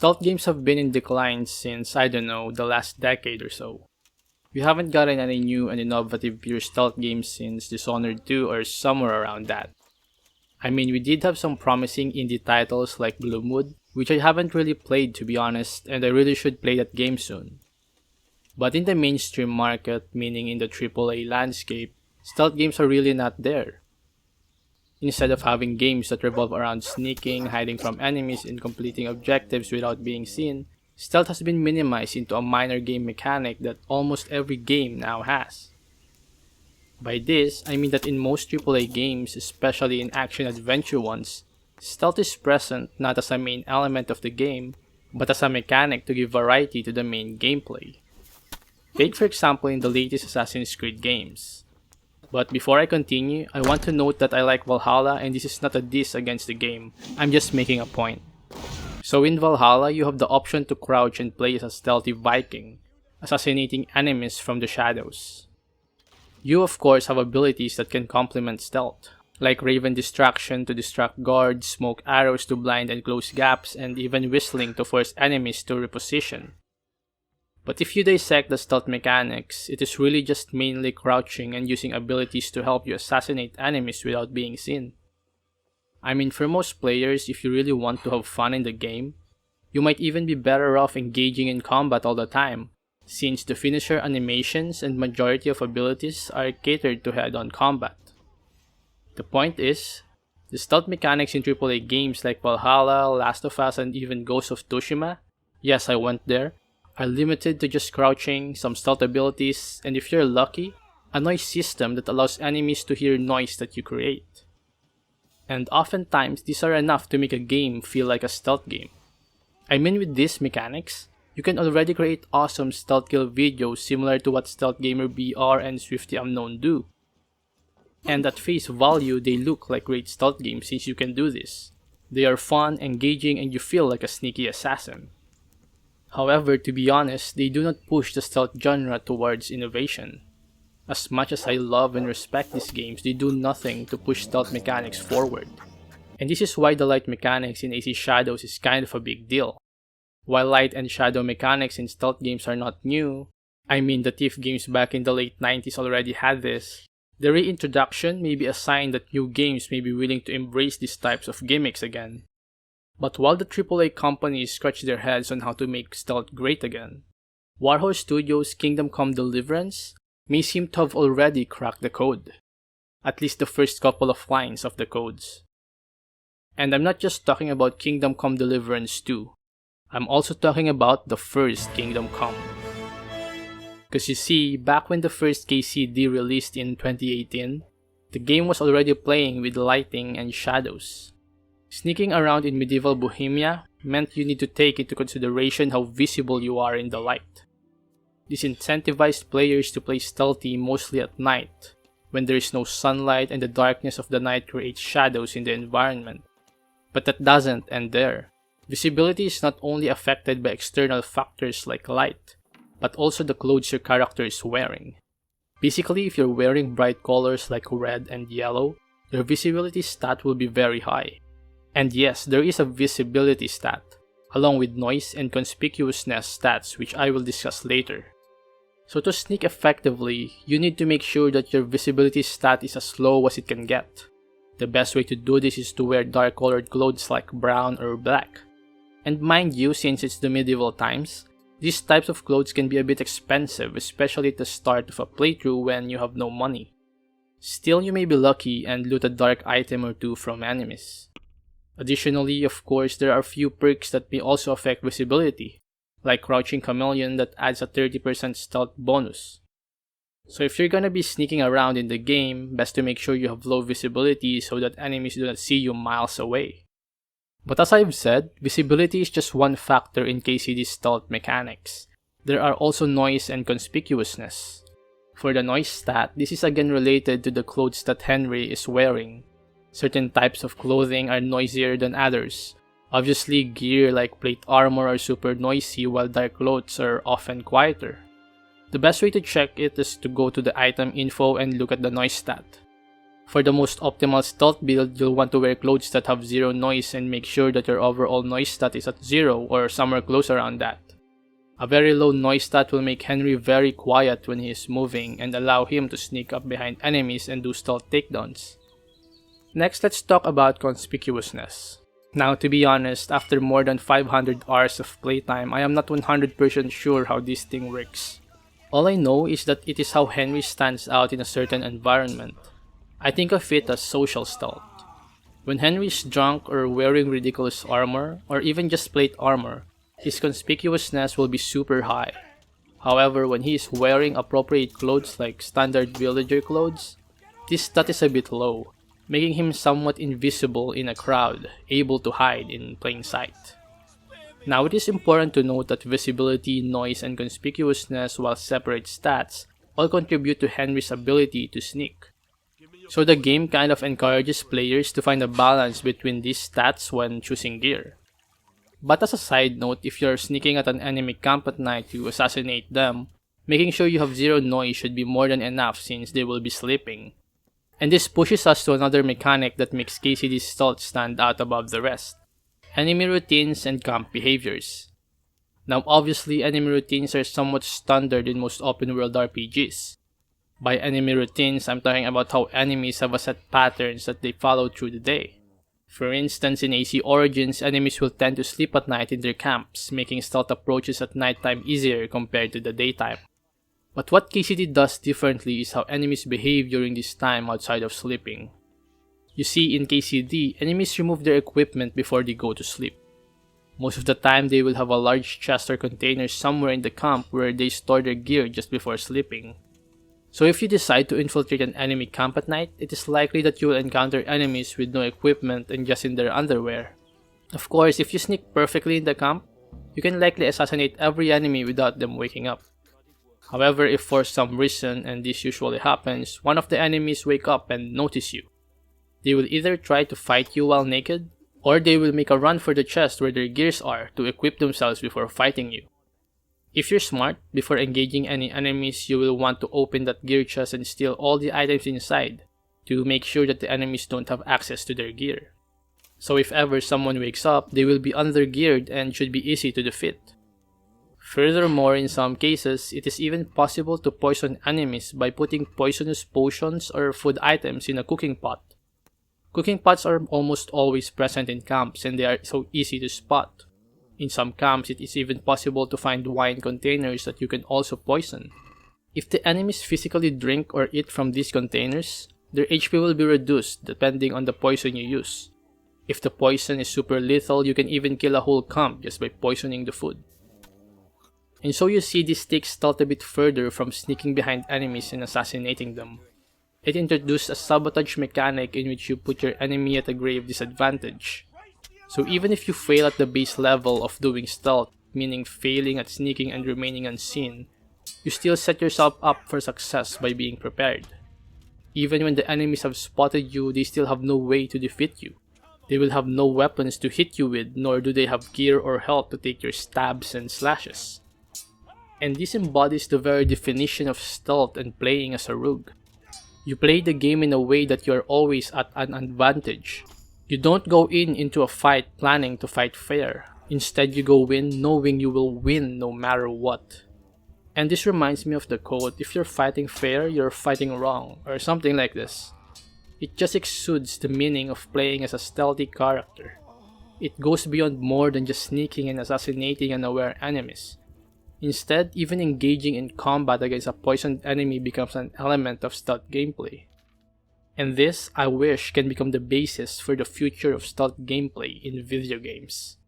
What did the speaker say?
Stealth games have been in decline since, I don't know, the last decade or so. We haven't gotten any new and innovative pure stealth games since Dishonored 2 or somewhere around that. I mean, we did have some promising indie titles like Gloomwood, which I haven't really played to be honest, and I really should play that game soon. But in the mainstream market, meaning in the AAA landscape, stealth games are really not there. Instead of having games that revolve around sneaking, hiding from enemies, and completing objectives without being seen, stealth has been minimized into a minor game mechanic that almost every game now has. By this, I mean that in most AAA games, especially in action-adventure ones, stealth is present not as a main element of the game, but as a mechanic to give variety to the main gameplay. Take for example in the latest Assassin's Creed games. But before I continue, I want to note that I like Valhalla and this is not a diss against the game, I'm just making a point. So in Valhalla, you have the option to crouch and play as a stealthy Viking, assassinating enemies from the shadows. You of course have abilities that can complement stealth, like Raven Distraction to distract guards, Smoke Arrows to blind and close gaps, and even Whistling to force enemies to reposition. But if you dissect the stealth mechanics, it is really just mainly crouching and using abilities to help you assassinate enemies without being seen. I mean, for most players, if you really want to have fun in the game, you might even be better off engaging in combat all the time, since the finisher animations and majority of abilities are catered to head-on combat. The point is, the stealth mechanics in AAA games like Valhalla, Last of Us, and even Ghost of Tsushima, yes, I went there, are limited to just crouching, some stealth abilities, and if you're lucky, a noise system that allows enemies to hear noise that you create. And oftentimes, these are enough to make a game feel like a stealth game. I mean with these mechanics, you can already create awesome stealth kill videos similar to what Stealth Gamer BR and Swifty Unknown do. And at face value, they look like great stealth games since you can do this. They are fun, engaging, and you feel like a sneaky assassin. However, to be honest, they do not push the stealth genre towards innovation. As much as I love and respect these games, they do nothing to push stealth mechanics forward. And this is why the light mechanics in AC Shadows is kind of a big deal. While light and shadow mechanics in stealth games are not new, I mean the Thief games back in the late 90s already had this, the reintroduction may be a sign that new games may be willing to embrace these types of gimmicks again. But while the AAA companies scratch their heads on how to make stealth great again, Warhorse Studios' Kingdom Come Deliverance may seem to have already cracked the code. At least the first couple of lines of the codes. And I'm not just talking about Kingdom Come Deliverance 2. I'm also talking about the first Kingdom Come. Cause you see, back when the first KCD released in 2018, the game was already playing with lighting and shadows. Sneaking around in medieval Bohemia meant you need to take into consideration how visible you are in the light. This incentivized players to play stealthy mostly at night, when there is no sunlight and the darkness of the night creates shadows in the environment. But that doesn't end there. Visibility is not only affected by external factors like light, but also the clothes your character is wearing. Basically, if you're wearing bright colors like red and yellow, your visibility stat will be very high. And yes, there is a visibility stat, along with noise and conspicuousness stats which I will discuss later. So to sneak effectively, you need to make sure that your visibility stat is as low as it can get. The best way to do this is to wear dark colored clothes like brown or black. And mind you, since it's the medieval times, these types of clothes can be a bit expensive, especially at the start of a playthrough when you have no money. Still, you may be lucky and loot a dark item or two from enemies. Additionally, of course, there are a few perks that may also affect visibility, like Crouching Chameleon that adds a 30% stealth bonus. So if you're gonna be sneaking around in the game, best to make sure you have low visibility so that enemies do not see you miles away. But as I've said, visibility is just one factor in KCD's stealth mechanics. There are also noise and conspicuousness. For the noise stat, this is again related to the clothes that Henry is wearing. Certain types of clothing are noisier than others. Obviously, gear like plate armor are super noisy while dark clothes are often quieter. The best way to check it is to go to the item info and look at the noise stat. For the most optimal stealth build, you'll want to wear clothes that have zero noise and make sure that your overall noise stat is at 0 or somewhere close around that. A very low noise stat will make Henry very quiet when he is moving and allow him to sneak up behind enemies and do stealth takedowns. Next, let's talk about Conspicuousness. Now, to be honest, after more than 500 hours of playtime, I am not 100% sure how this thing works. All I know is that it is how Henry stands out in a certain environment. I think of it as social stealth. When Henry is drunk or wearing ridiculous armor, or even just plate armor, his conspicuousness will be super high. However, when he is wearing appropriate clothes like standard villager clothes, this stat is a bit low, making him somewhat invisible in a crowd, able to hide in plain sight. Now, it is important to note that visibility, noise, and conspicuousness, while separate stats, all contribute to Henry's ability to sneak. So the game kind of encourages players to find a balance between these stats when choosing gear. But as a side note, if you're sneaking at an enemy camp at night to assassinate them, making sure you have zero noise should be more than enough since they will be sleeping. And this pushes us to another mechanic that makes KCD's stealth stand out above the rest: enemy routines and camp behaviors. Now obviously, enemy routines are somewhat standard in most open world RPGs. By enemy routines, I'm talking about how enemies have a set patterns that they follow through the day. For instance, in AC Origins, enemies will tend to sleep at night in their camps, making stealth approaches at nighttime easier compared to the daytime. But what KCD does differently is how enemies behave during this time outside of sleeping. You see, in KCD, enemies remove their equipment before they go to sleep. Most of the time, they will have a large chest or container somewhere in the camp where they store their gear just before sleeping. So if you decide to infiltrate an enemy camp at night, it is likely that you will encounter enemies with no equipment and just in their underwear. Of course, if you sneak perfectly in the camp, you can likely assassinate every enemy without them waking up. However, if for some reason, and this usually happens, one of the enemies wake up and notice you, they will either try to fight you while naked, or they will make a run for the chest where their gears are to equip themselves before fighting you. If you're smart, before engaging any enemies, you will want to open that gear chest and steal all the items inside to make sure that the enemies don't have access to their gear. So if ever someone wakes up, they will be undergeared and should be easy to defeat. Furthermore, in some cases, it is even possible to poison enemies by putting poisonous potions or food items in a cooking pot. Cooking pots are almost always present in camps and they are so easy to spot. In some camps, it is even possible to find wine containers that you can also poison. If the enemies physically drink or eat from these containers, their HP will be reduced depending on the poison you use. If the poison is super lethal, you can even kill a whole camp just by poisoning the food. And so you see, this takes stealth a bit further from sneaking behind enemies and assassinating them. It introduced a sabotage mechanic in which you put your enemy at a grave disadvantage. So even if you fail at the base level of doing stealth, meaning failing at sneaking and remaining unseen, you still set yourself up for success by being prepared. Even when the enemies have spotted you, they still have no way to defeat you. They will have no weapons to hit you with, nor do they have gear or health to take your stabs and slashes. And this embodies the very definition of stealth and playing as a rogue. You play the game in a way that you are always at an advantage. You don't go into a fight planning to fight fair. Instead, you go in knowing you will win no matter what. And this reminds me of the quote, "If you're fighting fair, you're fighting wrong," or something like this. It just exudes the meaning of playing as a stealthy character. It goes beyond more than just sneaking and assassinating unaware enemies. Instead, even engaging in combat against a poisoned enemy becomes an element of stealth gameplay. And this, I wish, can become the basis for the future of stealth gameplay in video games.